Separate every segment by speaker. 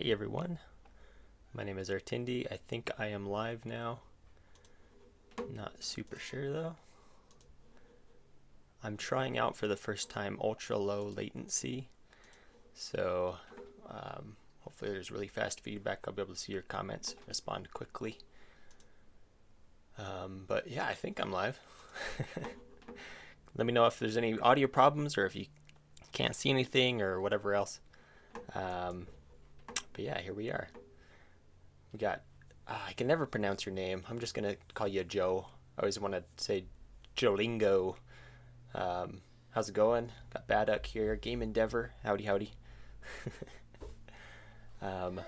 Speaker 1: Hey everyone, my name is Artindi. I think I am live now. Not super sure though. I'm trying out for the first time ultra low latency, so hopefully there's really fast feedback. I'll be able to see your comments, respond quickly. But yeah, I think I'm live. Let me know if there's any audio problems or if you can't see anything or whatever else. But yeah, here we are. We got, I can never pronounce your name. I'm just going to call you Joe. I always want to say Jolingo. How's it going? Got Bad Duck here. Game Endeavor. Howdy, howdy. But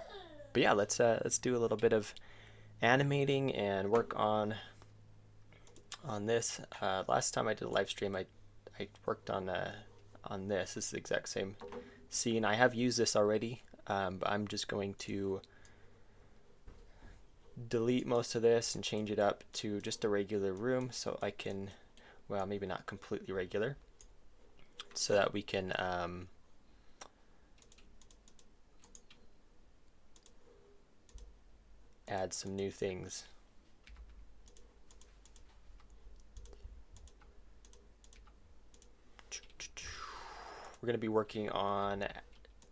Speaker 1: yeah, let's do a little bit of animating and work on this. Last time I did a live stream, I worked on this. This is the exact same scene. I have used this already, but I'm just going to delete most of this and change it up to just a regular room so I can, well, maybe not completely regular, so that we can add some new things. We're going to be working on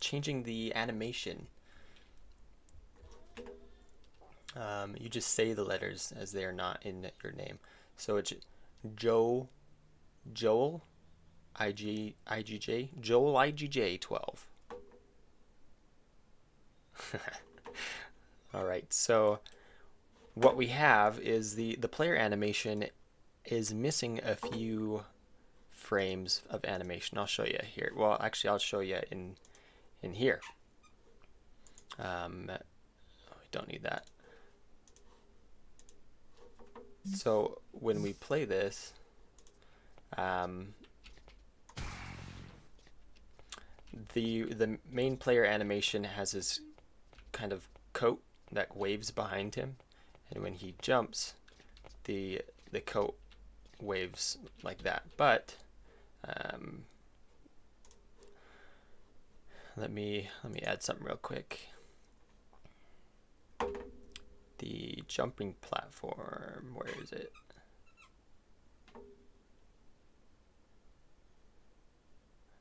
Speaker 1: changing the animation. You just say the letters as they are not in your name. So it's Joel, Joel IGJ 12. All right, so what we have is the player animation is missing a few frames of animation. I'll show you here. Well, actually, I'll show you in here. We don't need that. So when we play this, the main player animation has this kind of coat that waves behind him, and when he jumps, the coat waves like that. But let me add something real quick. The jumping platform, where is it?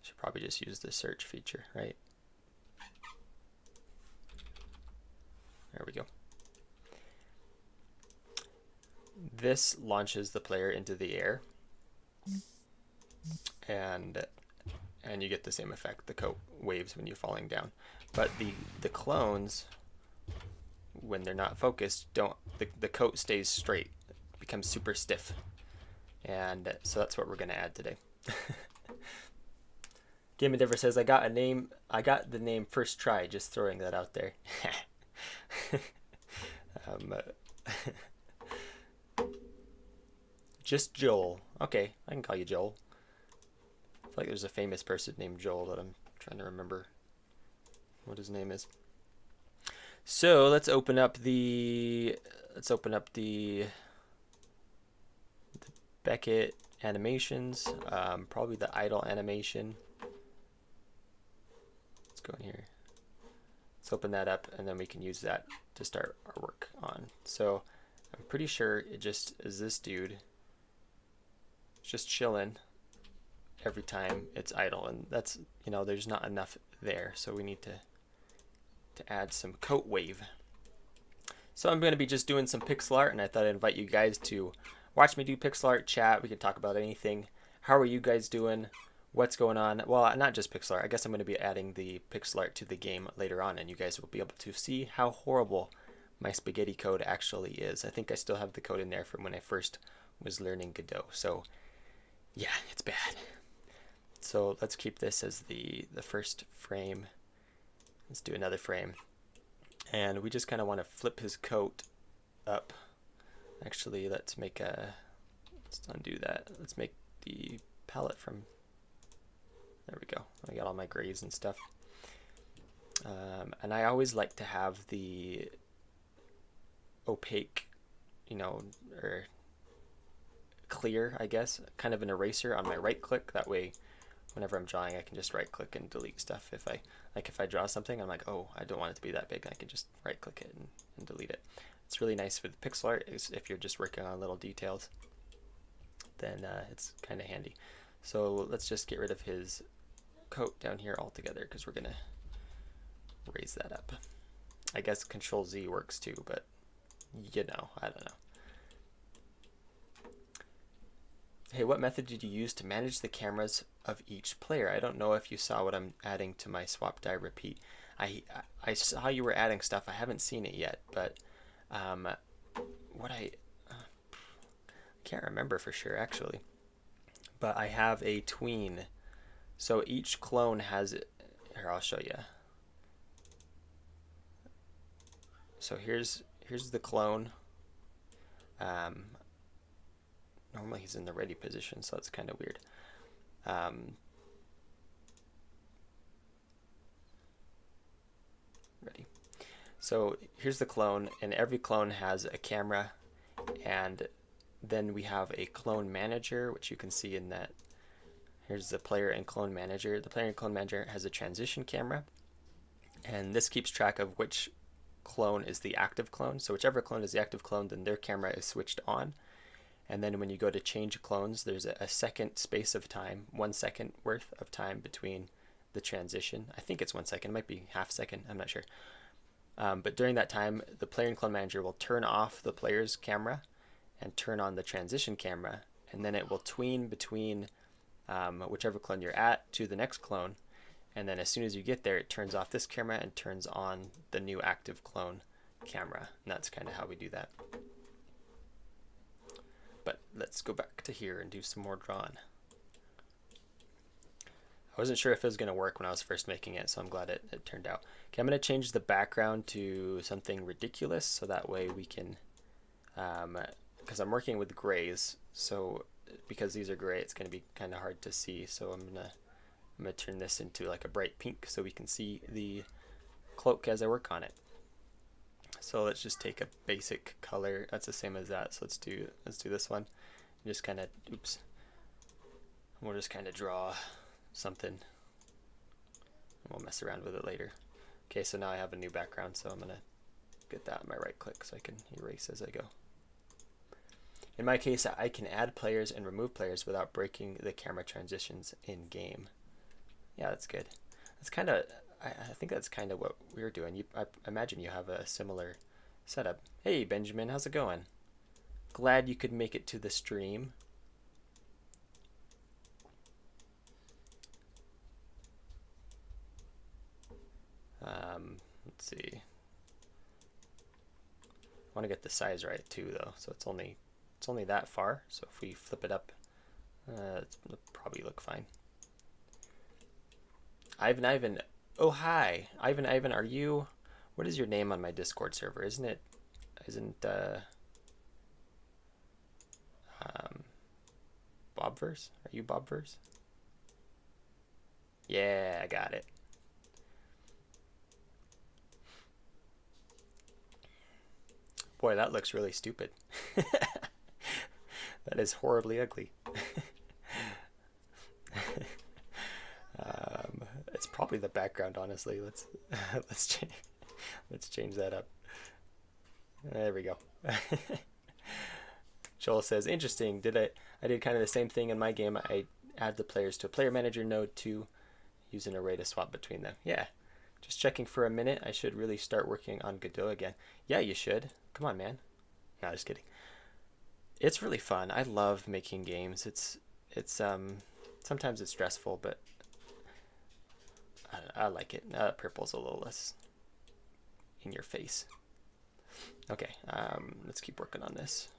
Speaker 1: Should probably just use the search feature, right? There we go. This launches the player into the air, and you get the same effect. The coat waves when you're falling down. But the clones, when they're not focused, the coat stays straight, becomes super stiff, and so that's what we're going to add today. Game Endeavor says, I got the name first try, just throwing that out there. Just Joel. Okay, I can call you Joel. I feel like there's a famous person named Joel that I'm trying to remember what his name is. So let's open up the Beckett animations, probably the idle animation. Let's go in here. Let's open that up, and then we can use that to start our work on. So I'm pretty sure it just is this dude just chilling every time it's idle, and that's, there's not enough there, so we need to add some coat wave. So I'm going to be just doing some pixel art, and I thought I'd invite you guys to watch me do pixel art, chat. We can talk about anything. How are you guys doing? What's going on? Well, not just pixel art. I guess I'm going to be adding the pixel art to the game later on, and you guys will be able to see how horrible my spaghetti code actually is. I think I still have the code in there from when I first was learning Godot. So yeah, it's bad. So let's keep this as the first frame. Let's do another frame. And we just kind of want to flip his coat up. Actually, let's undo that. Let's make the palette from, there we go. I got all my grays and stuff. And I always like to have the opaque, or clear, I guess, kind of an eraser on my right click. That way whenever I'm drawing, I can just right click and delete stuff. If I draw something, I'm like, oh, I don't want it to be that big, I can just right click it and delete it. It's really nice with pixel art if you're just working on little details, then it's kind of handy. So let's just get rid of his coat down here altogether, because we're gonna raise that up. I guess Control Z works too, but you know, I don't know. Hey, what method did you use to manage the cameras of each player? I don't know if you saw what I'm adding to my swap die repeat. I saw you were adding stuff. I haven't seen it yet, but what I can't remember for sure actually. But I have a tween. So each clone has it. Here, I'll show you. So here's the clone. Normally he's in the ready position, so it's kind of weird. Ready. So here's the clone, and every clone has a camera, and then we have a clone manager, which you can see in that. Here's the player and clone manager. The player and clone manager has a transition camera, and this keeps track of which clone is the active clone. So whichever clone is the active clone, then their camera is switched on. And then when you go to change clones, there's a second space of time, 1 second worth of time between the transition. I think it's 1 second, it might be half second, I'm not sure. But during that time, the player and clone manager will turn off the player's camera and turn on the transition camera, and then it will tween between whichever clone you're at to the next clone. And then as soon as you get there, it turns off this camera and turns on the new active clone camera. And that's kind of how we do that. But let's go back to here and do some more drawing. I wasn't sure if it was going to work when I was first making it, so I'm glad it turned out. Okay, I'm going to change the background to something ridiculous, so that way we can, because I'm working with grays, so because these are gray, it's going to be kind of hard to see. So I'm gonna turn this into like a bright pink, so we can see the cloak as I work on it. So let's just take a basic color. That's the same as that. So let's do this one. And just kind of, oops. We'll just kind of draw something. And we'll mess around with it later. Okay, so now I have a new background, so I'm gonna get that on my right click so I can erase as I go. In my case, I can add players and remove players without breaking the camera transitions in game. Yeah, that's good. That's kind of, I think that's kind of what we're doing. I imagine you have a similar setup. Hey, Benjamin, how's it going? Glad you could make it to the stream. Let's see. I want to get the size right too, though. So it's only that far. So if we flip it up, it'll probably look fine. Ivan. Oh, hi. Ivan, are you... What is your name on my Discord server? Isn't Bobverse? Are you Bobverse? Yeah, I got it. Boy, that looks really stupid. That is horribly ugly. It's probably the background, honestly. Let's change that up. There we go. Joel says, interesting. I did kind of the same thing in my game. I add the players to a player manager node to use an array to swap between them. Yeah. Just checking for a minute. I should really start working on Godot again. Yeah, you should. Come on, man. No, just kidding. It's really fun. I love making games. It's sometimes it's stressful, but I like it. Purple's a little less in your face. Okay, let's keep working on this.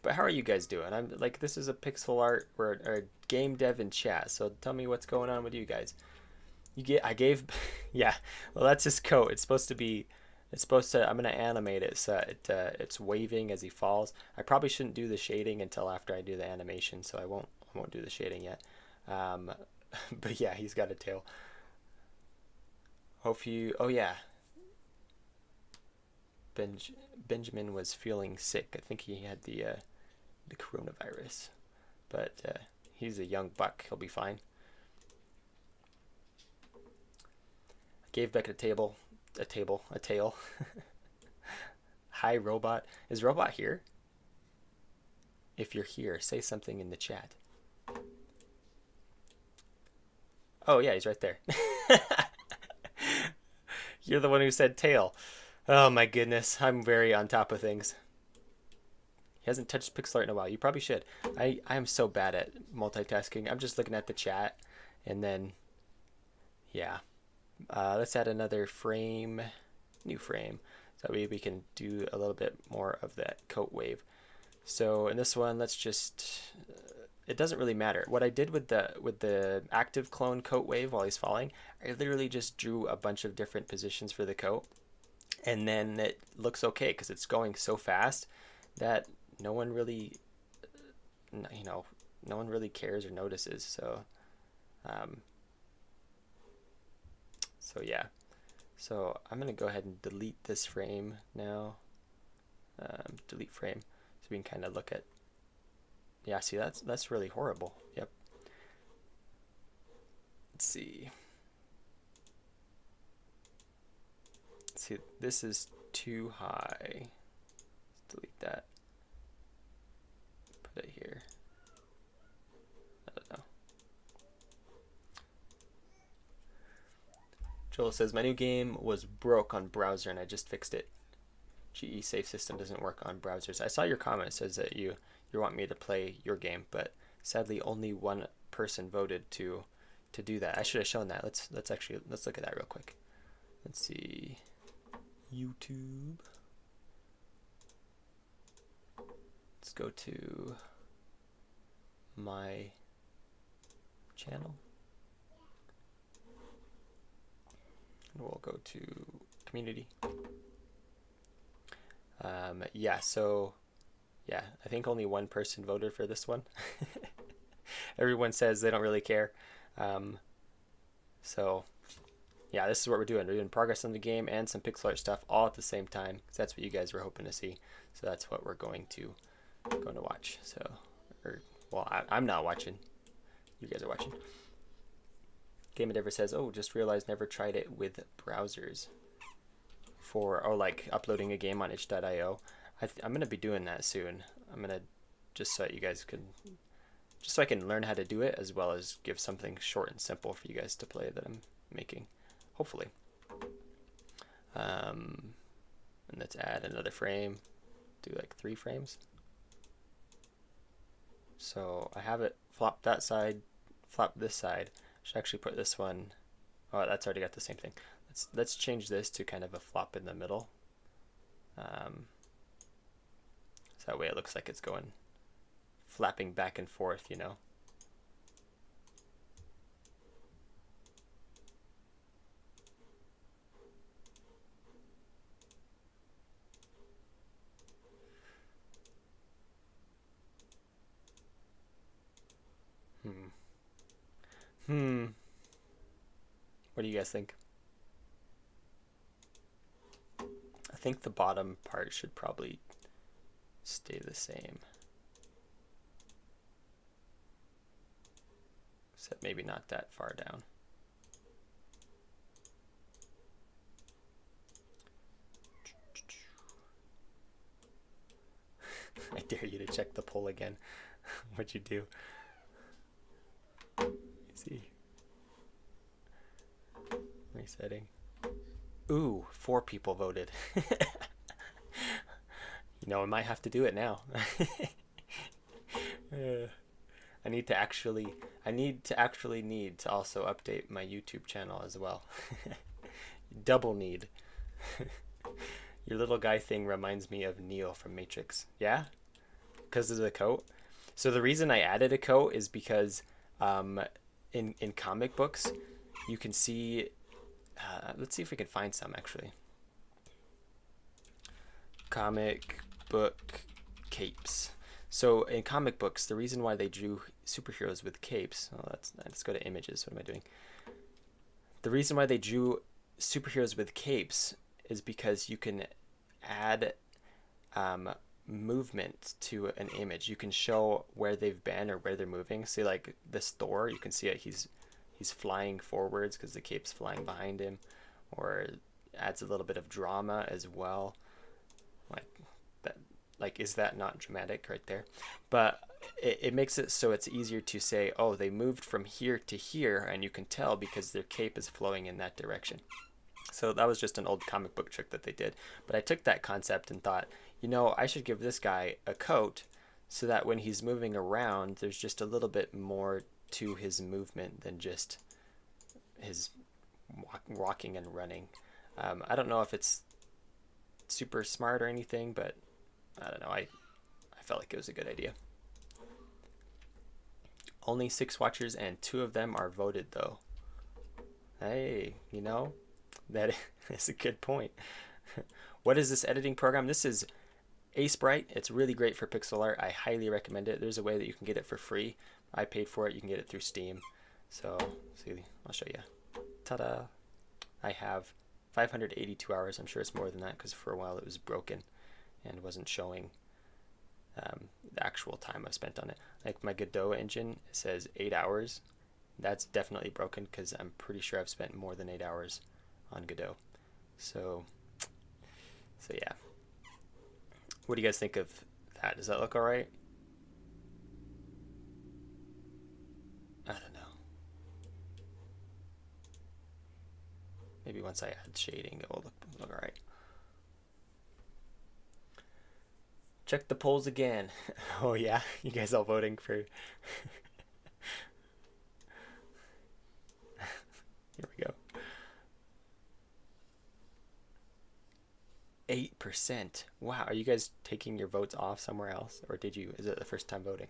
Speaker 1: But how are you guys doing? I'm like, this is a pixel art. We're a game dev in chat. So tell me what's going on with you guys. I gave, yeah. Well, that's his coat. It's supposed to. I'm gonna animate it so it's waving as he falls. I probably shouldn't do the shading until after I do the animation, so I won't do the shading yet. But yeah, he's got a tail. Oh yeah. Benjamin was feeling sick. I think he had the coronavirus. but he's a young buck. He'll be fine. Gave Beck a tail. Hi, Robot. Is Robot here? If you're here, say something in the chat. Oh, yeah, he's right there. You're the one who said tail. Oh, my goodness. I'm very on top of things. He hasn't touched pixel art in a while. You probably should. I am so bad at multitasking. I'm just looking at the chat, and then, yeah. Let's add another frame, new frame. So that way we can do a little bit more of that coat wave. So in this one, let's just, it doesn't really matter. What I did with the active clone coat wave while he's falling, I literally just drew a bunch of different positions for the coat. And then it looks okay because it's going so fast that no one really, no one really cares or notices. So, so yeah. So I'm going to go ahead and delete this frame now. Delete frame. So we can kind of look at, yeah, see, that's really horrible. Yep. Let's see. See, this is too high. Let's delete that. Put it here. I don't know. Joel says, my new game was broke on browser and I just fixed it. GE Safe System doesn't work on browsers. I saw your comment. It says that you want me to play your game, but sadly only one person voted to do that. I should have shown that. Let's look at that real quick. Let's see. YouTube. Let's go to my channel. And we'll go to community. Yeah, so yeah, I think only one person voted for this one. Everyone says they don't really care. So yeah, this is what we're doing. We're doing progress on the game and some pixel art stuff all at the same time, because that's what you guys were hoping to see. So that's what we're going to watch. So, well, I'm not watching. You guys are watching. Game Endeavor says, oh, just realized never tried it with browsers. Like uploading a game on itch.io. I'm going to be doing that soon. I'm going to, just so you guys can, just so I can learn how to do it, as well as give something short and simple for you guys to play that I'm making, hopefully. And let's add another frame, do like 3 frames. So I have it flop that side, flop this side. I should actually put this one, oh, that's already got the same thing. Let's change this to kind of a flop in the middle. So that way it looks like it's going, flapping back and forth, you know. What do you guys think? I think the bottom part should probably stay the same. Except maybe not that far down. I dare you to check the poll again. What'd you do? Let's see. Resetting. Ooh, 4 people voted. You know, I might have to do it now. I need to actually also update my YouTube channel as well. Double need. Your little guy thing reminds me of Neo from Matrix. Yeah? Because of the coat? So the reason I added a coat is because in comic books, you can see, let's see if we can find some actually. Comic book capes. So in comic books, the reason why they drew superheroes with capes, let's go to images. What am I doing? The reason why they drew superheroes with capes is because you can add movement to an image. You can show where they've been or where they're moving. See, like this Thor, you can see it. He's flying forwards because the cape's flying behind him, or adds a little bit of drama as well. Like that, like, is that not dramatic right there? But it makes it so it's easier to say, oh, they moved from here to here, and you can tell because their cape is flowing in that direction. So that was just an old comic book trick that they did. But I took that concept and thought, you know, I should give this guy a coat so that when he's moving around, there's just a little bit more to his movement than just his walking and running. I don't know if it's super smart or anything, but I don't know. I felt like it was a good idea. Only 6 watchers and 2 of them are voted though. Hey, you know, that is a good point. What is this editing program? This is Asebright. It's really great for pixel art. I highly recommend it. There's a way that you can get it for free. I paid for it. You can get it through Steam. So, see, I'll show you. Ta-da! I have 582 hours. I'm sure it's more than that because for a while it was broken and wasn't showing the actual time I've spent on it. Like my Godot engine says 8 hours. That's definitely broken because I'm pretty sure I've spent more than 8 hours on Godot. So yeah. What do you guys think of that? Does that look all right? I don't know. Maybe once I add shading, it will look all right. Check the polls again. Oh yeah, you guys all voting for... Here we go. 8%. Wow, are you guys taking your votes off somewhere else? Or is it the first time voting?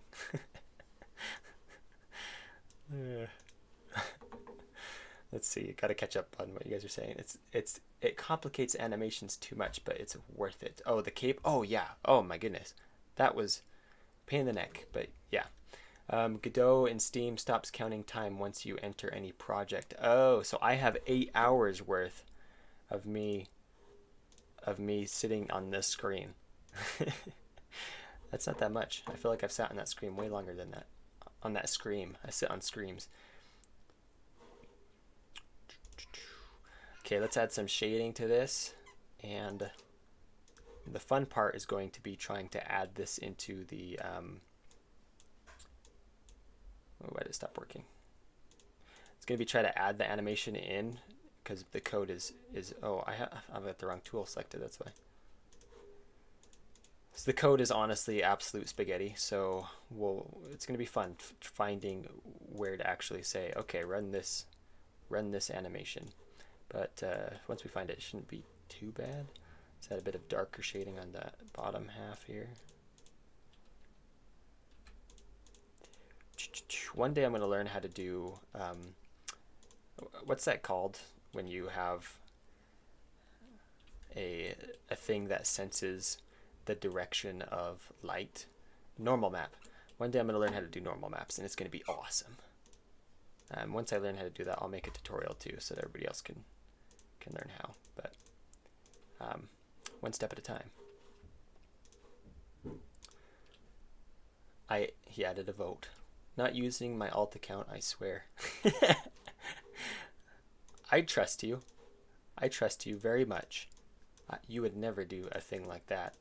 Speaker 1: Let's see, gotta catch up on what you guys are saying. It complicates animations too much, but it's worth it. Oh, the cape. Oh yeah. Oh my goodness, that was pain in the neck. But yeah, Godot in Steam stops counting time once you enter any project. Oh, so I have 8 hours worth of me sitting on this screen. That's not that much. I feel like I've sat on that screen way longer than that. On that scream. I sit on screams. Okay, let's add some shading to this, and the fun part is going to be trying to add this into the why did it stop working? It's going to be trying to add the animation in because the code is oh, I've got the wrong tool selected, that's why. So the code is honestly absolute spaghetti, so it's going to be fun finding where to actually say, okay, run this animation. But once we find it, it shouldn't be too bad. Let's add a bit of darker shading on the bottom half here. One day I'm going to learn how to do, what's that called when you have a thing that senses the direction of light? Normal map. One day I'm going to learn how to do normal maps, and it's going to be awesome. Once I learn how to do that, I'll make a tutorial too, so that everybody else can learn how. But one step at a time. He added a vote. Not using my alt account, I swear. I trust you. I trust you very much. You would never do a thing like that.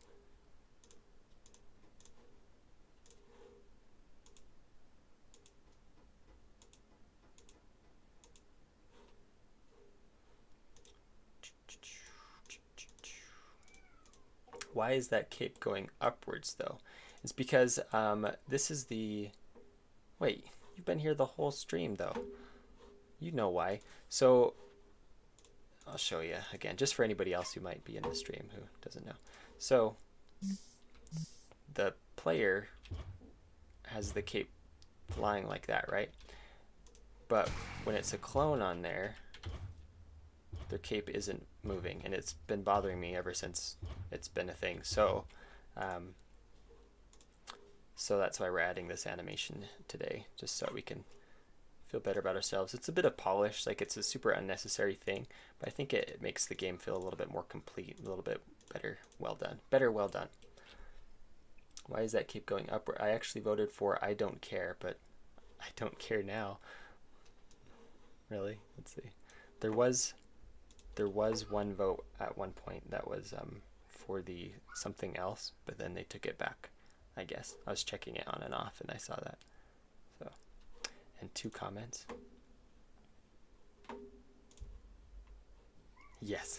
Speaker 1: Why is that cape going upwards though? It's because this is the... Wait, you've been here the whole stream though. You know why. So I'll show you again, just for anybody else who might be in the stream who doesn't know. So the player has the cape flying like that, right? But when it's a clone on there, their cape isn't moving, and it's been bothering me ever since it's been a thing. So that's why we're adding this animation today, just so we can feel better about ourselves. It's a bit of polish, like it's a super unnecessary thing, but I think it makes the game feel a little bit more complete, a little bit better, well done. Better, well done. Why does that keep going upward? I actually voted for I don't care, but I don't care now. Really? Let's see. There was one vote at one point that was for the something else, but then they took it back, I guess. I was checking it on and off and I saw that. So, and 2 comments. Yes.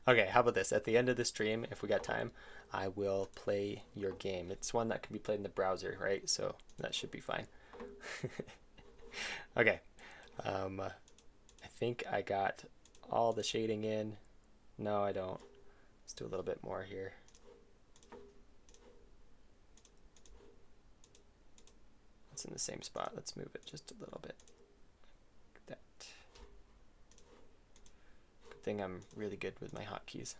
Speaker 1: Okay, how about this? At the end of the stream, if we got time, I will play your game. It's one that can be played in the browser, right? So that should be fine. Okay. I think I got all the shading in. No, I don't. Let's do a little bit more here. It's in the same spot. Let's move it just a little bit. Like that. Good thing I'm really good with my hotkeys.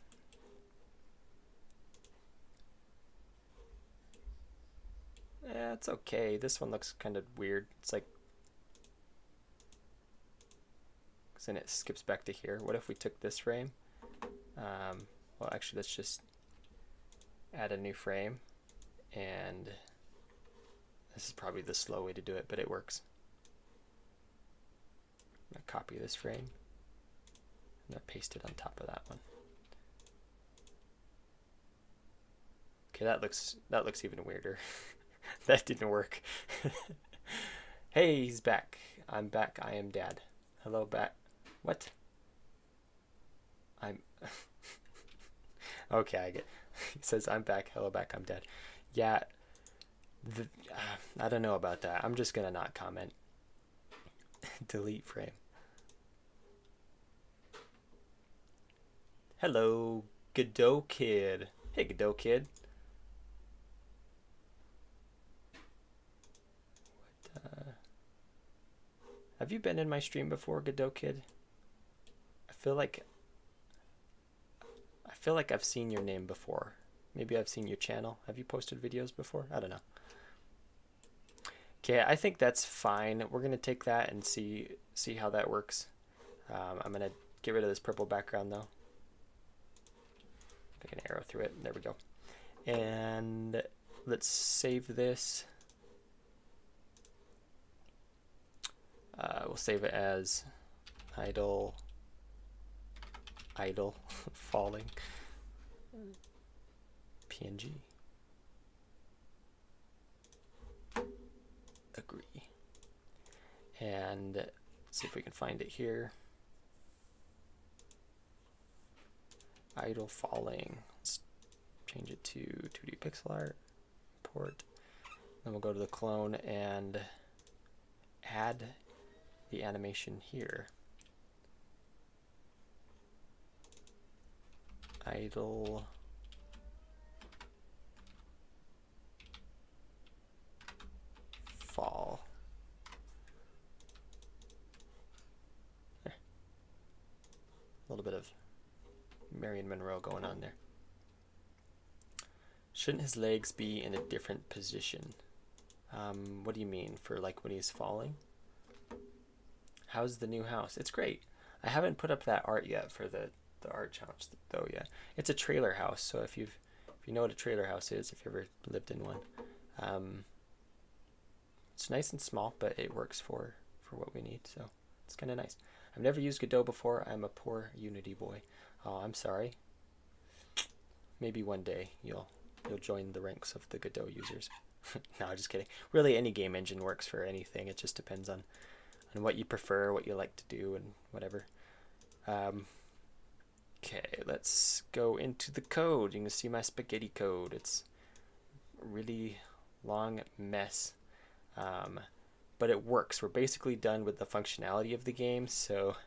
Speaker 1: Yeah, it's okay. This one looks kind of weird. It's like, then it skips back to here. What if we took this frame? Well, actually, let's just add a new frame. And this is probably the slow way to do it, but it works. I'm gonna copy this frame. I'm gonna paste it on top of that one. Okay, that looks even weirder. That didn't work. Hey, he's back. I'm back. I am Dad. Hello, back. What? I'm okay. I get. He says I'm back. Hello, back. I'm Dad. Yeah. I don't know about that. I'm just gonna not comment. Delete frame. Hello, Godot kid. Hey, Godot kid. Have you been in my stream before, Godot kid? I feel like I've seen your name before. Maybe I've seen your channel. Have you posted videos before? I don't know. Okay, I think that's fine. We're gonna take that and see how that works. I'm gonna get rid of this purple background though. Take an arrow through it. There we go. And let's save this. We'll save it as idle falling PNG. Agree. And let's see if we can find it here. Idle falling. Let's change it to 2D pixel art. Import. Then we'll go to the clone and add the animation here. Idle fall. There. A little bit of Marilyn Monroe going on there. Shouldn't his legs be in a different position? What do you mean? For like when he's falling? How's the new house? It's great. I haven't put up that art yet for the art challenge though yet. It's a trailer house, so if you know what a trailer house is, if you ever lived in one, it's nice and small, but it works for what we need, so it's kind of nice. I've never used Godot before. I'm a poor Unity boy. Oh, I'm sorry. Maybe one day you'll join the ranks of the Godot users. No, just kidding. Really, any game engine works for anything. It just depends on what you prefer, what you like to do, and whatever. Okay, let's go into the code. You can see my spaghetti code. It's a really long mess, but it works. We're basically done with the functionality of the game, so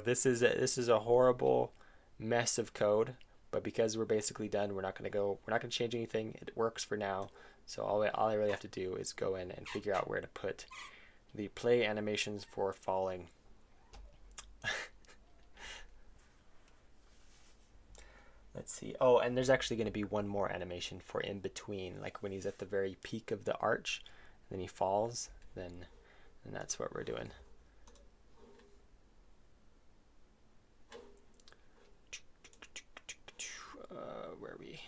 Speaker 1: this is a horrible mess of code. But because we're basically done, we're not going to change anything. It works for now. So all I really have to do is go in and figure out where to put the play animations for falling. Let's see. Oh, and there's actually going to be one more animation for in between, like when he's at the very peak of the arch, and then he falls. Then that's what we're doing. where are we?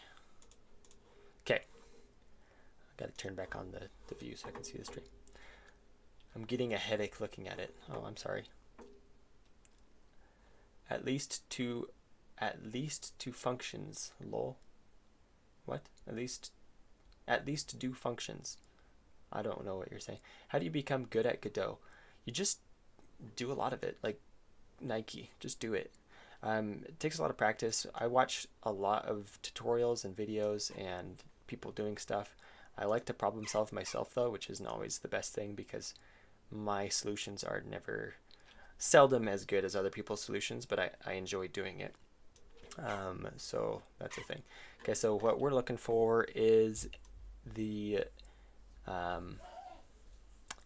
Speaker 1: Okay. I gotta turn back on the view so I can see the stream. I'm getting a headache looking at it. Oh, I'm sorry. At least two functions. Lol. What? At least do functions. I don't know what you're saying. How do you become good at Godot? You just do a lot of it, like Nike. Just do it. It takes a lot of practice. I watch a lot of tutorials and videos and people doing stuff. I like to problem solve myself though, which isn't always the best thing because my solutions are seldom as good as other people's solutions, but I enjoy doing it. So that's the thing. Okay, so what we're looking for is the,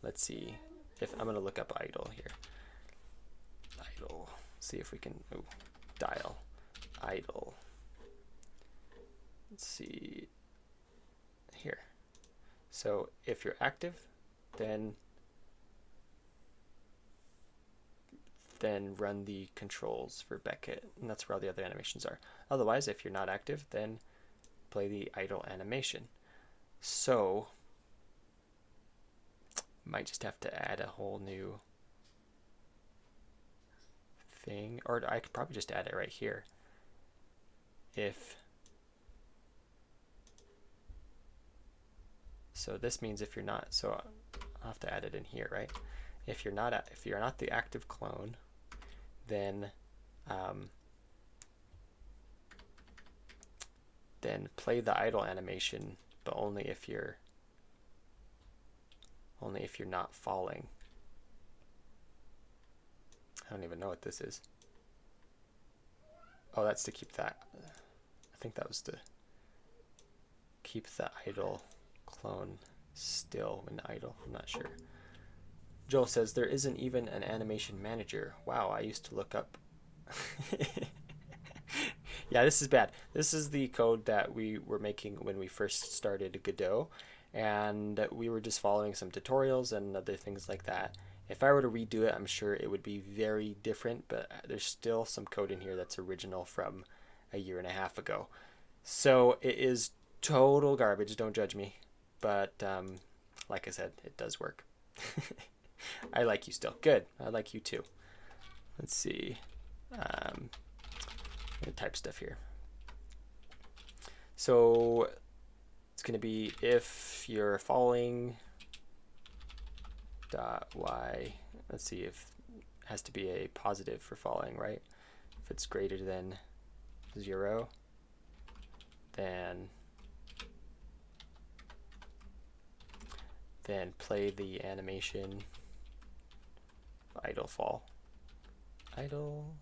Speaker 1: let's see, if I'm gonna look up idle here. Idle, see if we can, dial, idle. Let's see here. So if you're active, then run the controls for Beckett, and that's where all the other animations are. Otherwise, if you're not active, then play the idle animation. So might just have to add a whole new thing, or I could probably just add it right here. So this means if you're not, so I'll have to add it in here, right? If you're not the active clone, then play the idle animation, but only if you're not falling. I don't even know what this is. Oh, that's to keep that. I think that was to keep the idle clone still when idle. I'm not sure. Joel says there isn't even an animation manager. Wow, I used to look up. Yeah, this is bad. This is the code that we were making when we first started Godot, and we were just following some tutorials and other things like that. If I were to redo it, I'm sure it would be very different, but there's still some code in here that's original from a year and a half ago. So it is total garbage, don't judge me. But like I said, it does work. I like you still. Good. I like you too. Let's see. I'm going to type stuff here. So it's going to be if you're falling dot y. Let's see, if it has to be a positive for falling, right? If it's greater than 0, then play the animation idle fall. Idle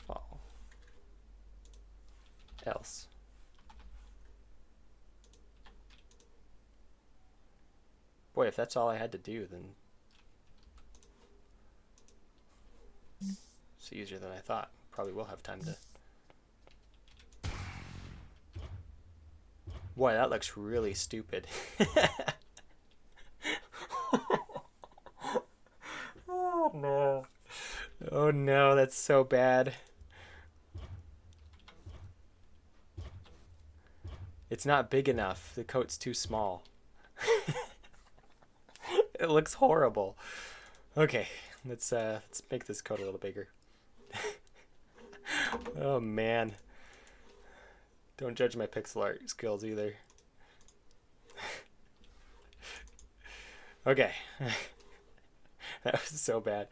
Speaker 1: fall. Else. Boy, if that's all I had to do, then it's easier than I thought. Probably will have time to. Boy, that looks really stupid. Oh no. Oh no, that's so bad. It's not big enough. The coat's too small. It looks horrible. Okay, let's make this coat a little bigger. Oh man. Don't judge my pixel art skills either. Okay. That was so bad.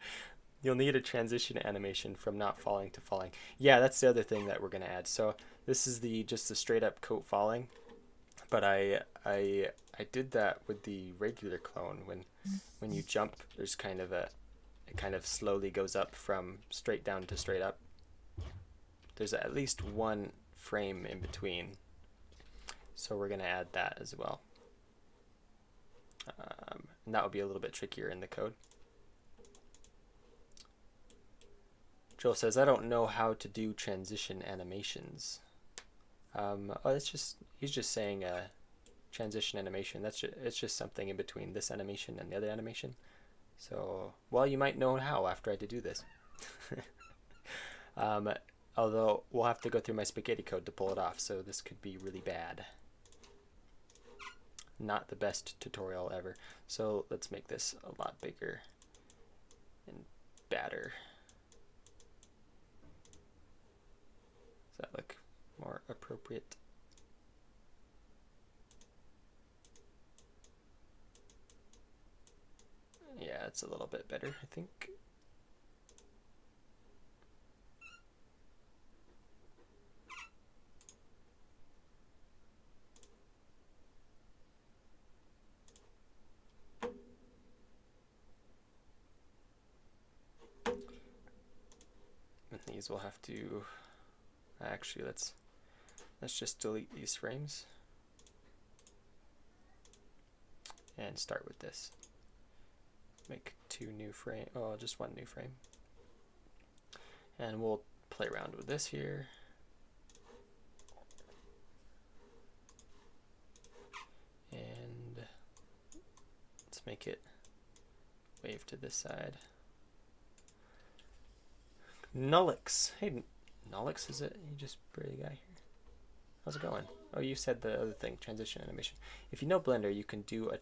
Speaker 1: You'll need a transition animation from not falling to falling. Yeah, that's the other thing that we're going to add. So this is just the straight up coat falling. But I did that with the regular clone. When you jump, there's kind of it kind of slowly goes up from straight down to straight up. There's at least one frame in between. So we're going to add that as well. And that would be a little bit trickier in the code. Joel says, I don't know how to do transition animations. Oh, he's just saying transition animation. It's just something in between this animation and the other animation. So, well, you might know how after I do this. Although we'll have to go through my spaghetti code to pull it off, so this could be really bad. Not the best tutorial ever. So let's make this a lot bigger and badder. Does that look more appropriate? Yeah, it's a little bit better, I think. And these will have to, actually let's just delete these frames and start with this. Make two new frame, oh, just one new frame. And we'll play around with this here. And let's make it wave to this side. Nullix. Hey, Nullix, is it? You just pretty guy here. How's it going? Oh, you said the other thing, transition animation. If you know Blender, you can do a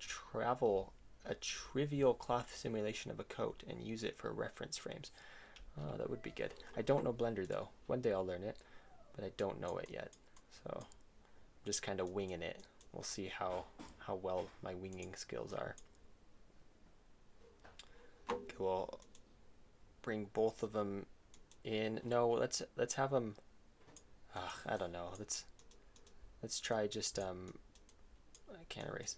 Speaker 1: trivial cloth simulation of a coat and use it for reference frames. Oh, that would be good. I don't know Blender though. One day I'll learn it, but I don't know it yet. So I'm just kind of winging it. We'll see how well my winging skills are. Okay, we'll bring both of them in. No, let's have them. I don't know. Let's try just I can't erase.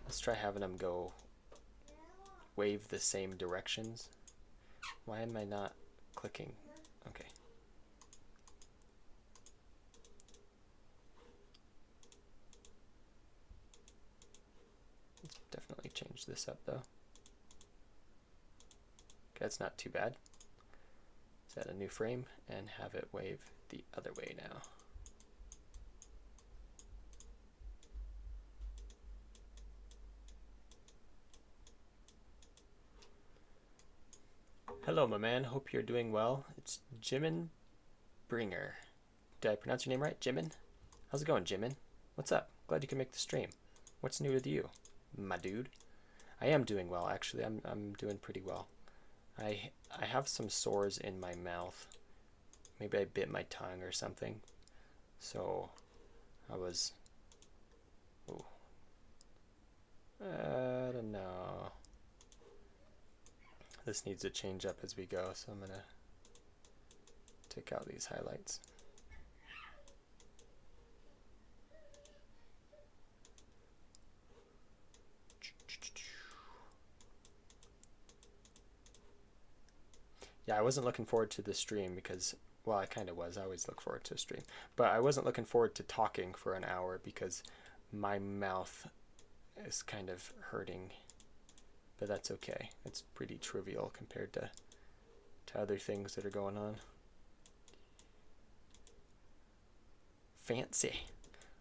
Speaker 1: Let's try having them go wave the same directions. Why am I not clicking? Okay. Let's definitely change this up though. Okay, that's not too bad. Set a new frame and have it wave the other way now. Hello, my man. Hope you're doing well. It's Jimin Bringer. Did I pronounce your name right? Jimin? How's it going, Jimin? What's up? Glad you can make the stream. What's new with you, my dude? I am doing well, actually. I'm doing pretty well. I have some sores in my mouth. Maybe I bit my tongue or something. So I was... Ooh. I don't know. This needs to change up as we go, so I'm gonna take out these highlights. Yeah, I wasn't looking forward to the stream because, well, I kind of was. I always look forward to a stream. But I wasn't looking forward to talking for an hour because my mouth is kind of hurting. But that's okay. It's pretty trivial compared to other things that are going on. Fancy.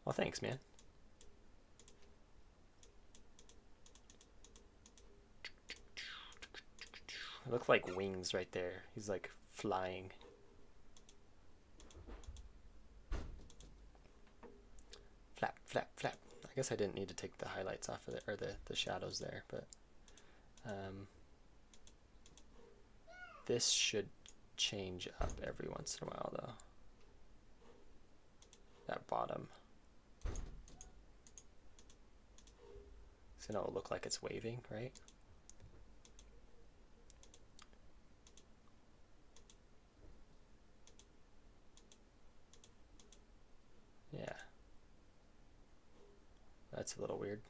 Speaker 1: Well, thanks, man. It looked like wings right there. He's like flying. Flap, flap, flap. I guess I didn't need to take the highlights off of it, or the shadows there, but this should change up every once in a while though. That bottom. So now it'll look like it's waving, right? Yeah. That's a little weird.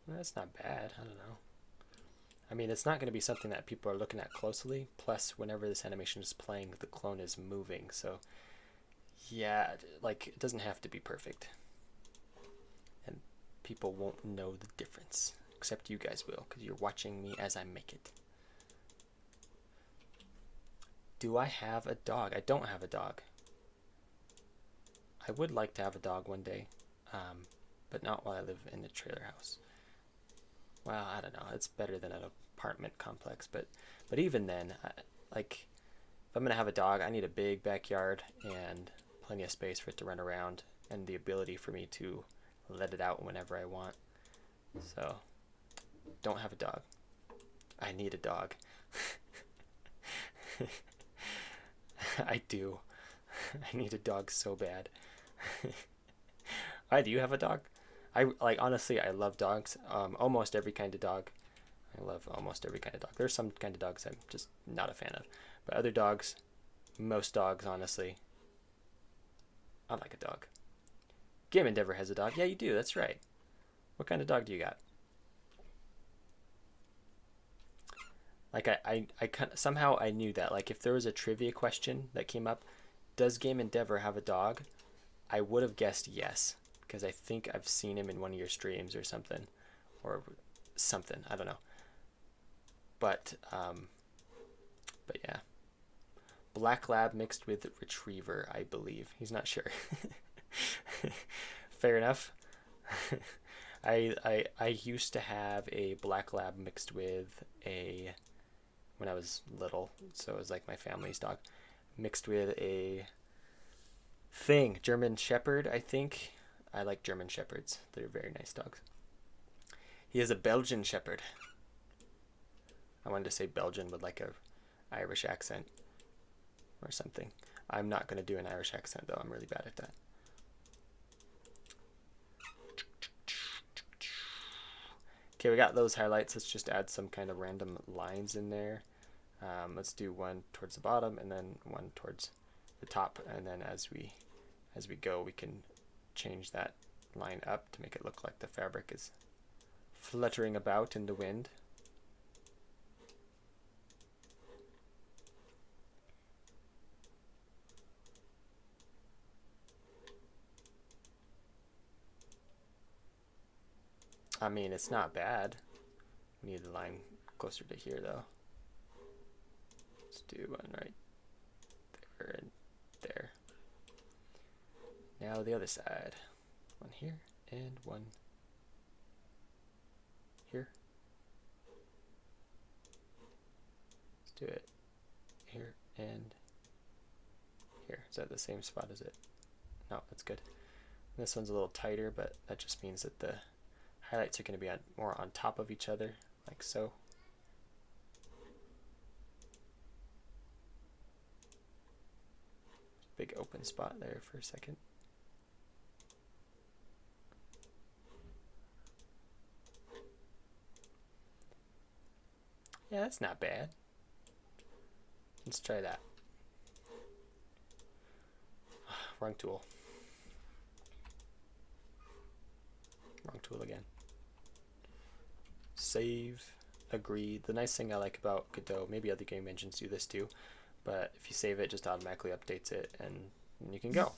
Speaker 1: That's not bad. I don't know. I mean, it's not going to be something that people are looking at closely. Plus, whenever this animation is playing, the clone is moving. So, yeah, like, it doesn't have to be perfect. And people won't know the difference. Except you guys will, because you're watching me as I make it. Do I have a dog? I don't have a dog. I would like to have a dog one day, but not while I live in the trailer house. well, I don't know. It's better than an apartment complex, but even then, like if I'm gonna have a dog, I need a big backyard and plenty of space for it to run around and the ability for me to let it out whenever I want. So, don't have a dog. I need a dog. I do. I need a dog so bad. Why, do you have a dog? I like honestly, I love dogs. Almost every kind of dog. I love almost every kind of dog. There's some kind of dogs I'm just not a fan of, but other dogs, most dogs, honestly, I like a dog. Game Endeavor has a dog. Yeah, you do. That's right. What kind of dog do you got? Like somehow I knew that. Like if there was a trivia question that came up, does Game Endeavor have a dog? I would have guessed yes, because I think I've seen him in one of your streams or something, I don't know. But yeah, Black Lab mixed with Retriever, I believe. He's not sure. Fair enough. I used to have a Black Lab mixed with a, when I was little, so it was like my family's dog, mixed with a German Shepherd, I think. I like German Shepherds. They're very nice dogs. He is a Belgian Shepherd. I wanted to say Belgian with like a Irish accent or something. I'm not going to do an Irish accent though. I'm really bad at that. Okay, we got those highlights. Let's just add some kind of random lines in there. Let's do one towards the bottom and then one towards the top, and then as we go, we can change that line up to make it look like the fabric is fluttering about in the wind. I mean, it's not bad. We need the line closer to here though. Let's do one right there and there. Now the other side. One here and one here. Let's do it here and here. Is that the same spot as it? No, that's good. This one's a little tighter, but that just means that the highlights are going to be more on top of each other, like so. Big open spot there for a second. Yeah, that's not bad. Let's try that. Wrong tool. Wrong tool again. Save. Agree. The nice thing I like about Godot, maybe other game engines do this too, but if you save it, it just automatically updates it and you can go.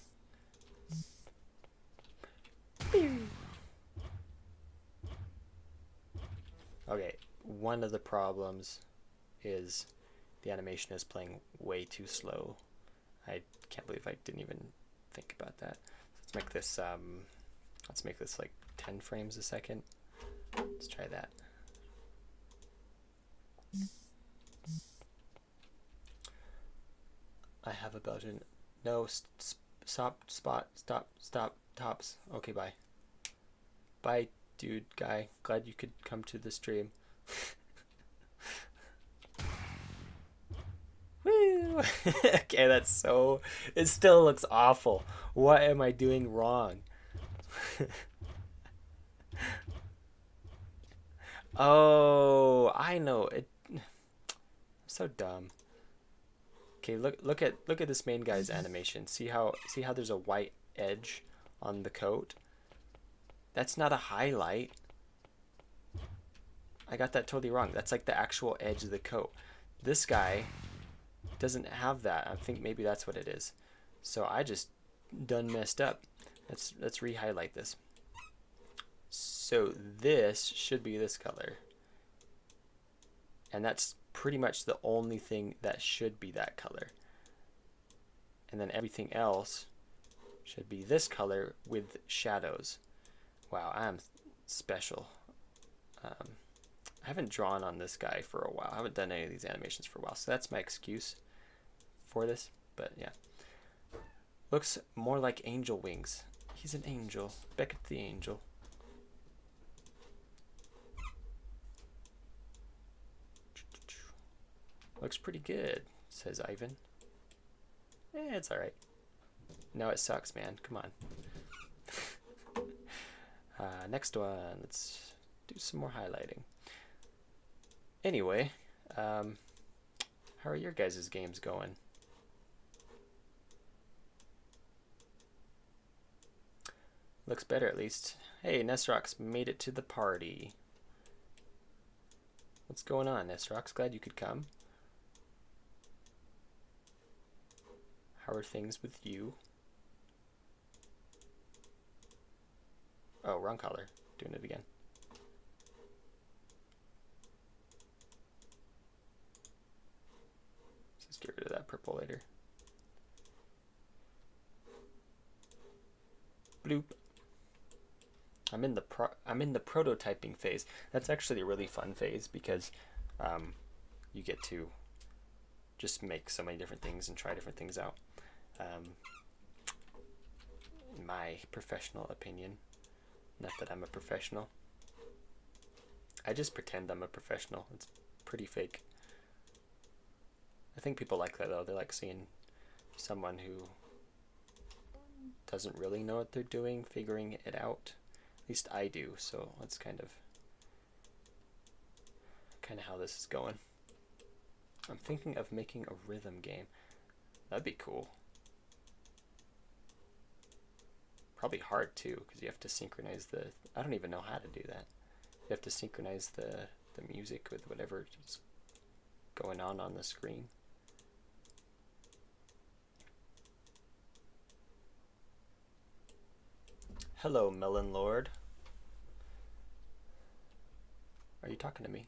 Speaker 1: Okay, one of the problems is the animation is playing way too slow. I can't believe I didn't even think about that. Let's make this like 10 frames a second. Let's try that. I have a Belgian. No, stop, tops. Okay, bye. Bye, dude, guy. Glad you could come to the stream. Woo! Okay, that's so... It still looks awful. What am I doing wrong? Oh, I know it. So dumb. Okay, look at this main guy's animation. See how there's a white edge on the coat? That's not a highlight. I got that totally wrong. That's like the actual edge of the coat. This guy doesn't have that. I think maybe that's what it is. So I just done messed up. Let's re-highlight this. So this should be this color. And that's pretty much the only thing that should be that color. And then everything else should be this color with shadows. Wow, I'm special. I haven't drawn on this guy for a while. I haven't done any of these animations for a while, so that's my excuse for this. But yeah, looks more like angel wings. He's an angel. Beckett the angel. Looks pretty good, says Ivan. It's alright. No, it sucks, man. Come on. Next one. Let's do some more highlighting. Anyway, how are your guys' games going? Looks better, at least. Hey, Nesrox made it to the party. What's going on, Nesrox? Glad you could come. How are things with you? Oh, wrong color. Doing it again. Let's just get rid of that purple later. Bloop. I'm in the prototyping phase. That's actually a really fun phase because you get to just make so many different things and try different things out. In my professional opinion, not that I'm a professional. I just pretend I'm a professional. It's pretty fake. I think people like that though. They like seeing someone who doesn't really know what they're doing figuring it out. At least I do, so that's kind of how this is going. I'm thinking of making a rhythm game. That'd be cool. Probably hard too, because you have to synchronize the... I don't even know how to do that. You have to synchronize the music with whatever is going on the screen. Hello, Melon Lord. Are you talking to me?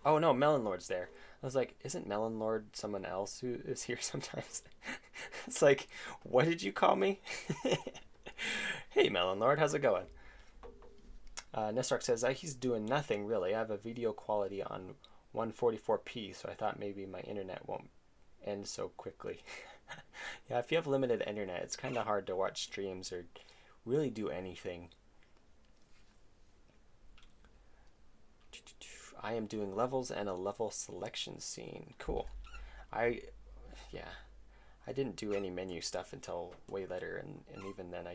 Speaker 1: Oh no, Melon Lord's there. I was like, isn't Melon Lord someone else who is here sometimes? It's like, what did you call me? Hey, Melon Lord, how's it going? Nestark says, he's doing nothing really. I have a video quality on 144p, so I thought maybe my internet won't end so quickly. Yeah, if you have limited internet, it's kind of hard to watch streams or really do anything. I am doing levels and a level selection scene. Cool. I didn't do any menu stuff until way later, and even then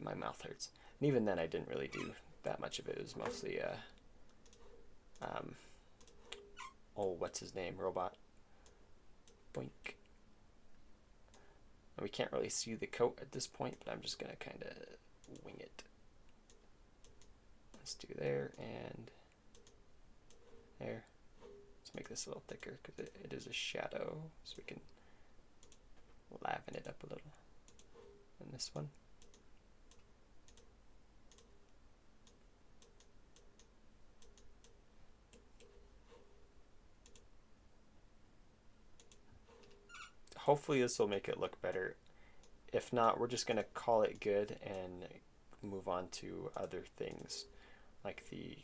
Speaker 1: my mouth hurts. And even then I didn't really do that much of it. It was mostly oh, what's his name? Robot. Boink. We can't really see the coat at this point, but I'm just gonna kind of wing it. Let's do there and there. Let's make this a little thicker because it is a shadow, so we can liven it up a little. And this one. Hopefully this will make it look better. If not, we're just gonna call it good and move on to other things like the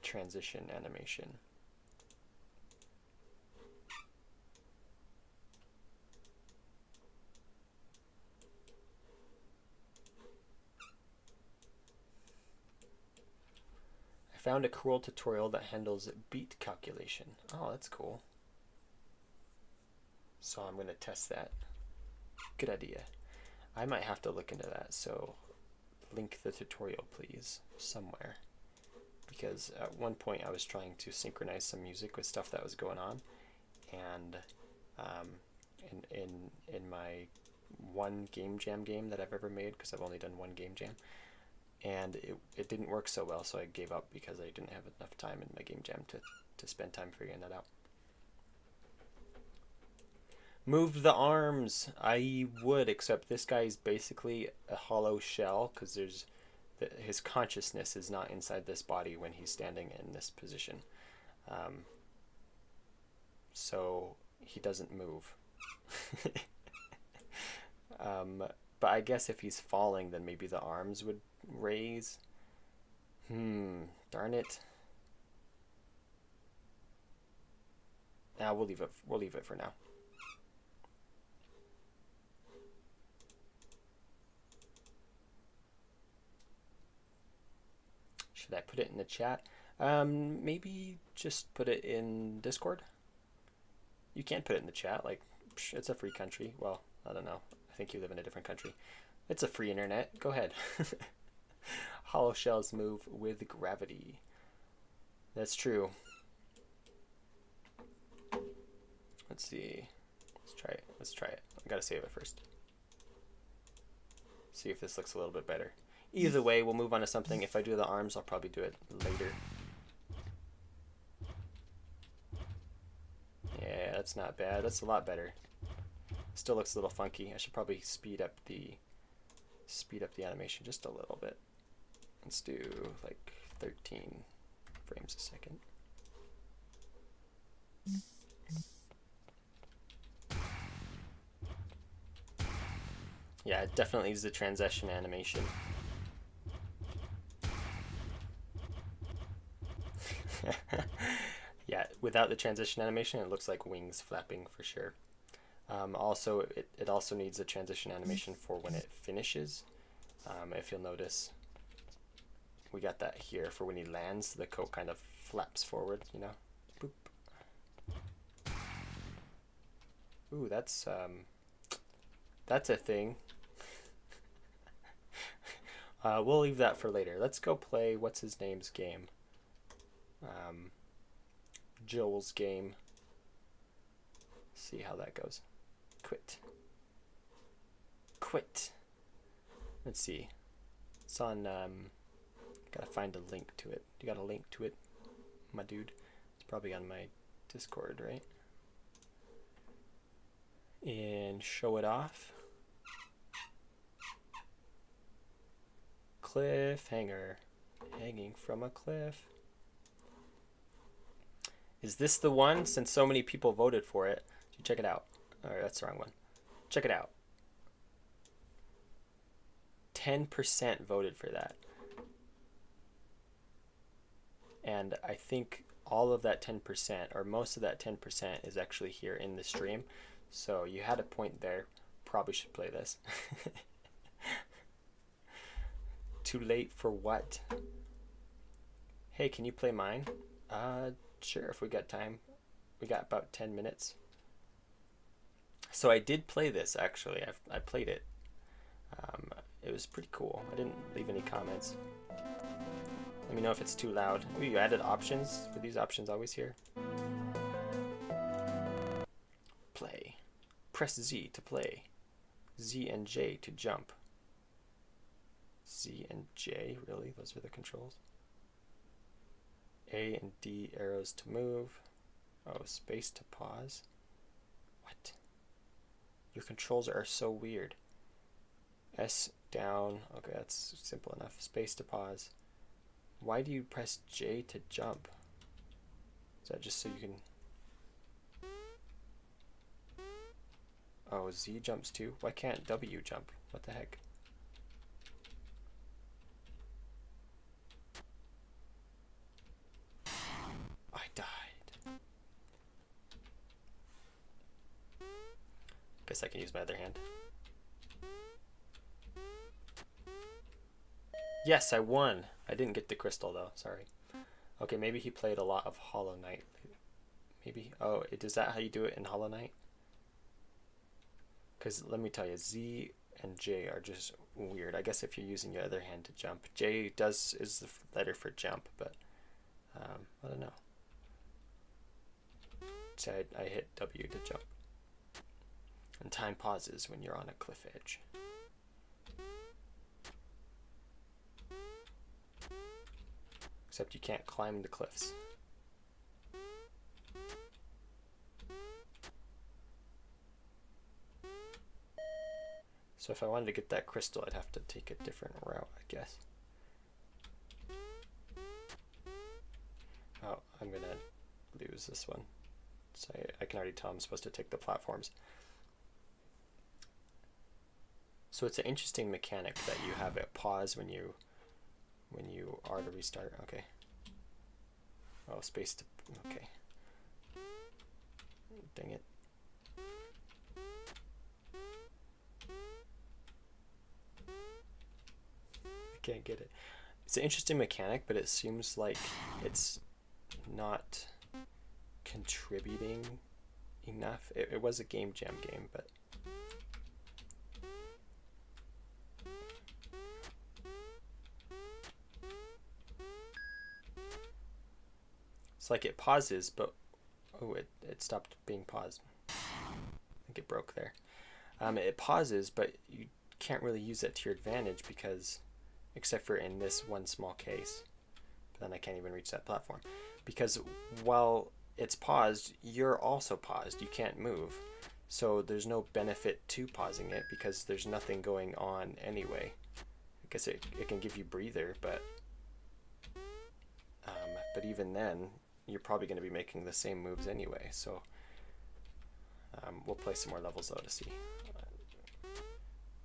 Speaker 1: transition animation. I found a cool tutorial that handles beat calculation. Oh, that's cool. So I'm going to test that. Good idea. I might have to look into that, so link the tutorial please somewhere. Because at one point I was trying to synchronize some music with stuff that was going on, and in my one game jam game that I've ever made, because I've only done one game jam, and it didn't work so well, so I gave up because I didn't have enough time in my game jam to spend time figuring that out. Move the arms. I would, except this guy is basically a hollow shell because his consciousness is not inside this body when he's standing in this position. So he doesn't move. But I guess if he's falling, then maybe the arms would raise. Darn it. Now we'll leave it. We'll leave it for now. Should I put it in the chat? Maybe just put it in Discord. You can't put it in the chat. Like, it's a free country. Well, I don't know. I think you live in a different country. It's a free internet. Go ahead. Hollow shells move with gravity. That's true. Let's see. Let's try it. Let's try it. I gotta save it first. See if this looks a little bit better. Either way, we'll move on to something. If I do the arms, I'll probably do it later. Yeah, that's not bad. That's a lot better. Still looks a little funky. I should probably speed up the animation just a little bit. Let's do like 13 frames a second. Yeah, it definitely is the transition animation. Yeah, without the transition animation, it looks like wings flapping for sure. Also, it also needs a transition animation for when it finishes. If you'll notice, we got that here for when he lands. The coat kind of flaps forward, you know. Boop. Ooh, that's a thing. We'll leave that for later. Let's go play what's his name's game. Joel's game. See how that goes. Quit. Let's see. It's on. Gotta find a link to it. You got a link to it, my dude? It's probably on my Discord, right? And show it off. Cliffhanger. Hanging from a cliff. Is this the one? Since so many people voted for it. Check it out. Alright, that's the wrong one. Check it out. 10% voted for that. And I think all of that 10%, or most of that 10%, is actually here in the stream. So you had a point there. Probably should play this. Too late for what? Hey, can you play mine? Sure, if we got time. We got about 10 minutes. So I did play this, actually. I played it. It was pretty cool. I didn't leave any comments. Let me know if it's too loud. Oh, you added options? Were these options always here? Play. Press Z to play. Z and J to jump. Z and J? Really? Those are the controls? A and D arrows to move. Oh, space to pause. What? Your controls are so weird. S down. Okay, that's simple enough. Space to pause. Why do you press J to jump? Is that just so you can... Oh, Z jumps too? Why can't W jump? What the heck? I died. Guess I can use my other hand. Yes, I won. I didn't get the crystal though, sorry. Okay, maybe he played a lot of Hollow Knight. Maybe, oh, is that how you do it in Hollow Knight? Because let me tell you, Z and J are just weird. I guess if you're using your other hand to jump. J is the letter for jump, but I don't know. So I hit W to jump. And time pauses when you're on a cliff edge. Except you can't climb the cliffs. So if I wanted to get that crystal, I'd have to take a different route, I guess. Oh, I'm gonna lose this one. So I can already tell I'm supposed to take the platforms. So it's an interesting mechanic that you have it pause when you are to restart. Okay. Oh, space to... Okay. Dang it. I can't get it. It's an interesting mechanic, but it seems like it's not contributing enough. It was a game jam game, but it's like it pauses, but oh, it stopped being paused. I think it broke there. It pauses, but you can't really use it to your advantage because, except for in this one small case, but then I can't even reach that platform because while it's paused, you're also paused. You can't move. So there's no benefit to pausing it because there's nothing going on anyway. I guess it can give you breather, but even then, you're probably going to be making the same moves anyway. So we'll play some more levels though to see.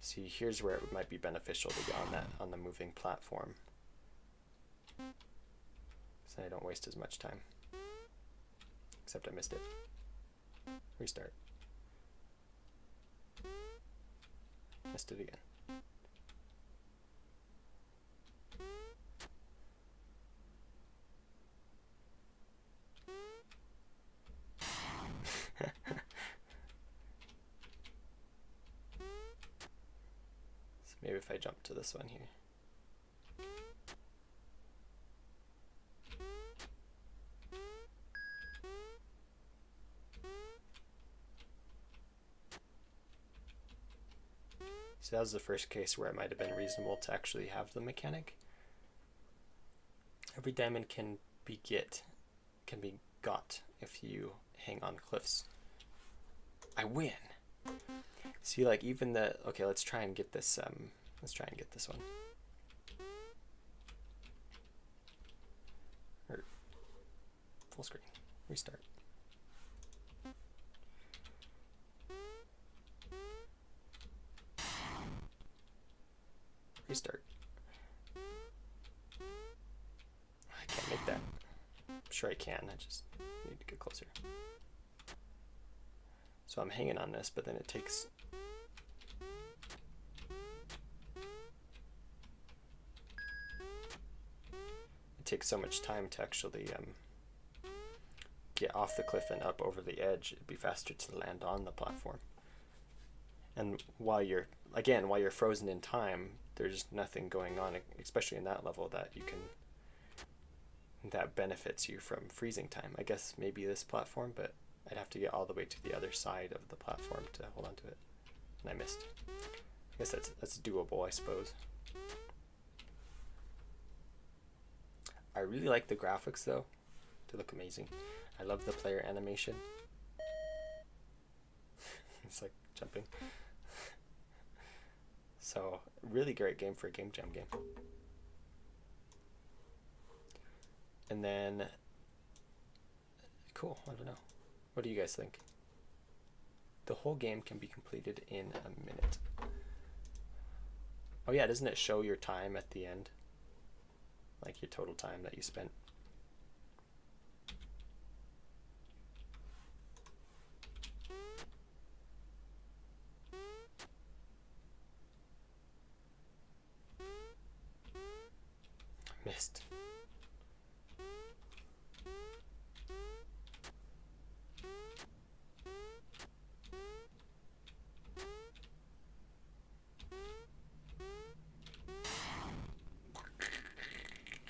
Speaker 1: See, here's where it might be beneficial to get on the moving platform, so I don't waste as much time. Except I missed it. Restart. Missed it again. So maybe if I jump to this one here. So that was the first case where it might have been reasonable to actually have the mechanic. Every diamond can be got if you hang on cliffs. I win. See, like even the okay, let's try and get this one. Or full screen. Restart. Restart. I can't make that. I'm sure I can. I just need to get closer. So I'm hanging on this, but then it takes so much time to actually get off the cliff and up over the edge. It'd be faster to land on the platform. And while you're frozen in time, there's nothing going on, especially in that level that benefits you from freezing time. I guess maybe this platform, but I'd have to get all the way to the other side of the platform to hold on to it. And I missed. I guess that's doable, I suppose. I really like the graphics though. They look amazing. I love the player animation. It's like jumping. So, really great game for a game jam game. And then, cool, I don't know. What do you guys think? The whole game can be completed in a minute. Oh yeah, doesn't it show your time at the end? Like your total time that you spent? Missed.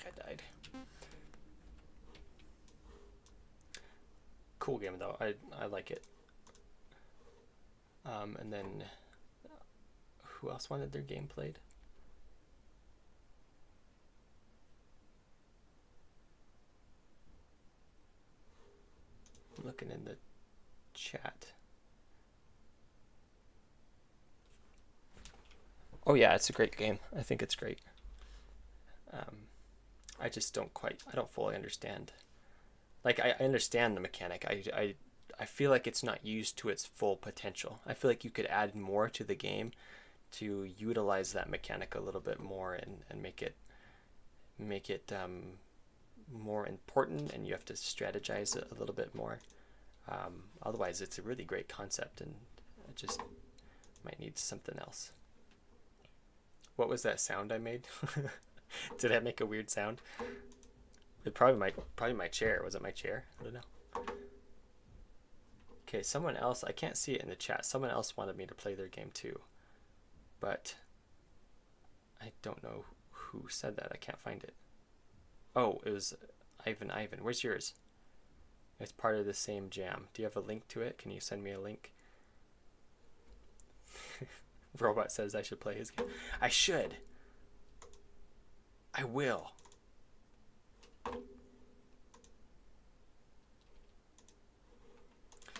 Speaker 1: I died. Cool game though. I like it. And then who else wanted their game played? I'm looking in the chat. Oh yeah, it's a great game. I think it's great. I just don't fully understand. Like I understand the mechanic. I feel like it's not used to its full potential. I feel like you could add more to the game to utilize that mechanic a little bit more and make it more important, and you have to strategize it a little bit more. Otherwise, it's a really great concept, and it just might need something else. What was that sound I made? Did I make a weird sound? It probably my chair. Was it my chair? I don't know. Okay, someone else, I can't see it in the chat. Someone else wanted me to play their game too, but I don't know who said that. I can't find it. Oh, it was Ivan. Where's yours? It's part of the same jam. Do you have a link to it? Can you send me a link? Robot says I should play his game. I should. I will.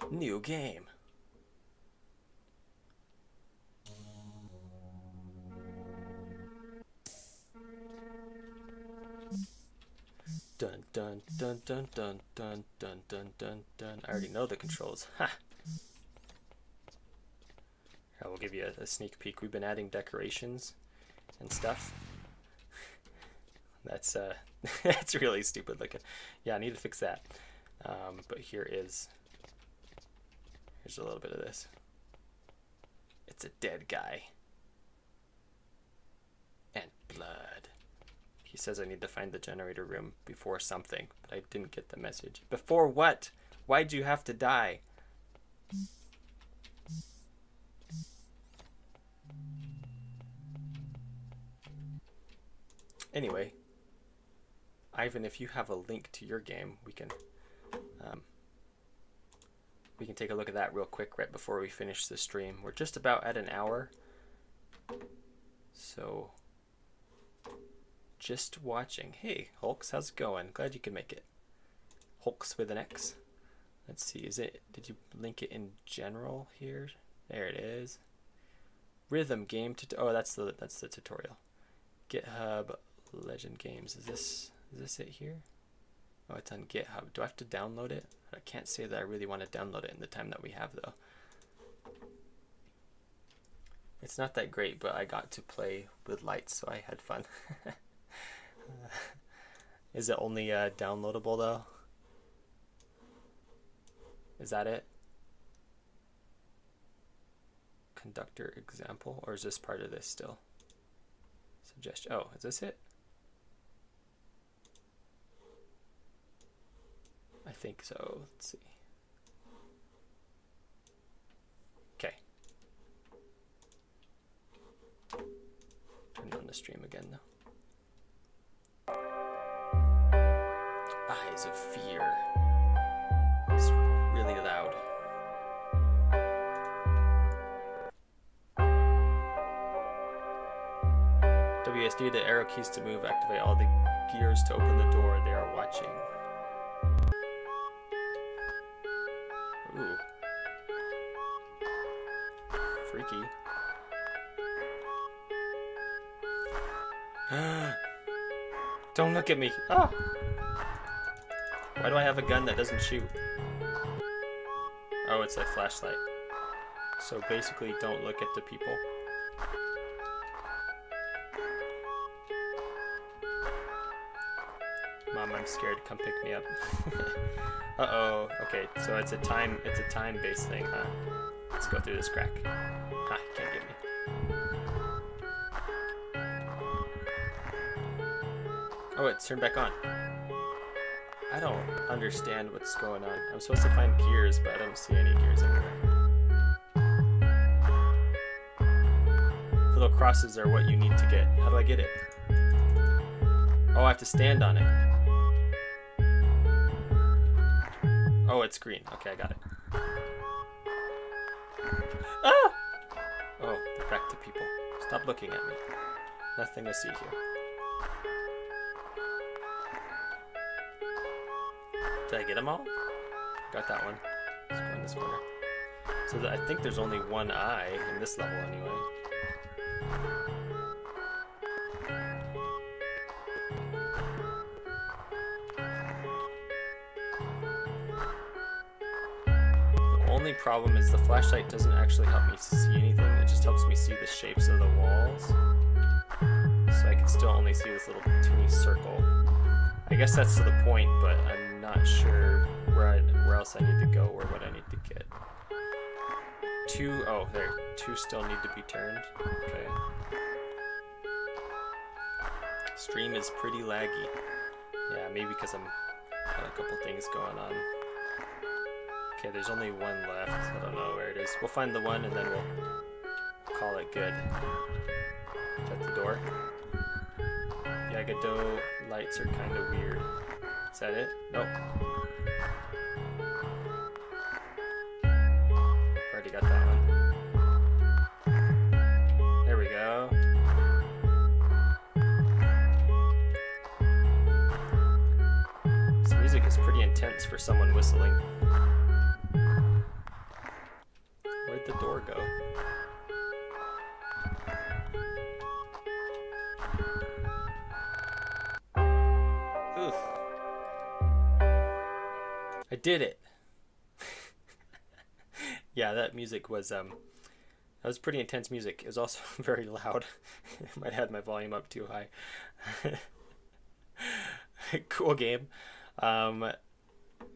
Speaker 1: New game. Dun dun dun dun dun dun dun dun dun dun. I already know the controls. Ha! I will give you a sneak peek. We've been adding decorations and stuff. That's that's really stupid looking. Yeah, I need to fix that. But here's a little bit of this. It's a dead guy. And blood. He says I need to find the generator room before something, but I didn't get the message. Before what? Why'd you have to die? Anyway, Ivan, if you have a link to your game, we can take a look at that real quick right before we finish the stream. We're just about at an hour, so just watching. Hey, Hulks, how's it going? Glad you could make it. Hulks with an X. Let's see, did you link it in general here? There it is. Rhythm game oh, that's the tutorial. GitHub Legend Games. Is this it here? Oh, it's on GitHub. Do I have to download it? I can't say that I really want to download it in the time that we have, though. It's not that great, but I got to play with lights, so I had fun. Is it only downloadable, though? Is that it? Conductor example? Or is this part of this still? Suggestion. Oh, is this it? I think so. Let's see. Okay. Turn on the stream again now. Eyes of Fear. It's really loud. WSD, the arrow keys to move, activate all the gears to open the door. They are watching. Ooh. Freaky. Don't look at me. Ah! Why do I have a gun that doesn't shoot? Oh, it's a flashlight. So basically, don't look at the people. Mom, I'm scared. Come pick me up. Uh-oh. Okay, so it's a time-based thing, huh? Let's go through this crack. Ha, you can't get me. Oh, it's turned back on. I don't understand what's going on. I'm supposed to find gears, but I don't see any gears anywhere. The little crosses are what you need to get. How do I get it? Oh, I have to stand on it. Oh, it's green. Okay, I got it. Ah! Oh, they're back to people. Stop looking at me. Nothing to see here. Did I get them all? Got that one. Let's go in this corner. So I think there's only one eye in this level anyway. The only problem is the flashlight doesn't actually help me see anything. It just helps me see the shapes of the walls. So I can still only see this little teeny circle. I guess that's to the point, but I'm not sure where where else I need to go or what I need to get. 2, oh, there. 2 still need to be turned. Okay. Stream is pretty laggy. Yeah, maybe because I'm got a couple things going on. Okay, there's only 1 left. I don't know where it is. We'll find the 1 and then we'll call it good. Shut the door. Yeah, Godot lights are kind of weird. Is that it? Nope. Already got that one. There we go. This music is pretty intense for someone whistling. Where'd the door go? Oof. I did it. Yeah, that music was that was pretty intense music. It was also very loud. I might have had my volume up too high. Cool game.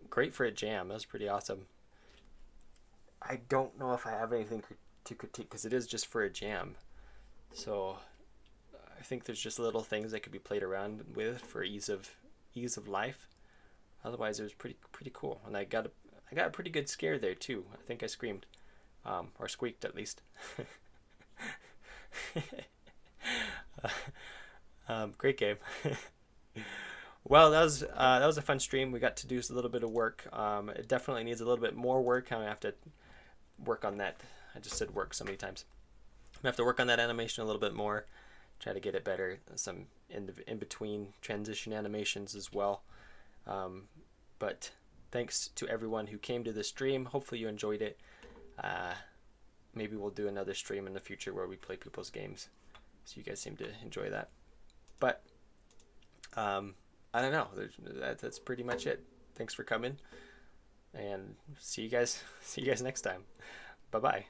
Speaker 1: Great for a jam. That was pretty awesome. I don't know if I have anything to critique because it is just for a jam. So I think there's just little things that could be played around with for ease of life. Otherwise, it was pretty cool, and I got a pretty good scare there too. I think I screamed, or squeaked at least. Great game. Well, that was a fun stream. We got to do a little bit of work. It definitely needs a little bit more work. I have to work on that. I just said work so many times. I'm gonna have to work on that animation a little bit more. Try to get it better. Some in between transition animations as well. But thanks to everyone who came to the stream. Hopefully you enjoyed it. Maybe we'll do another stream in the future where we play people's games. So you guys seem to enjoy that. But I don't know. That's pretty much it. Thanks for coming, and see you guys next time. Bye bye.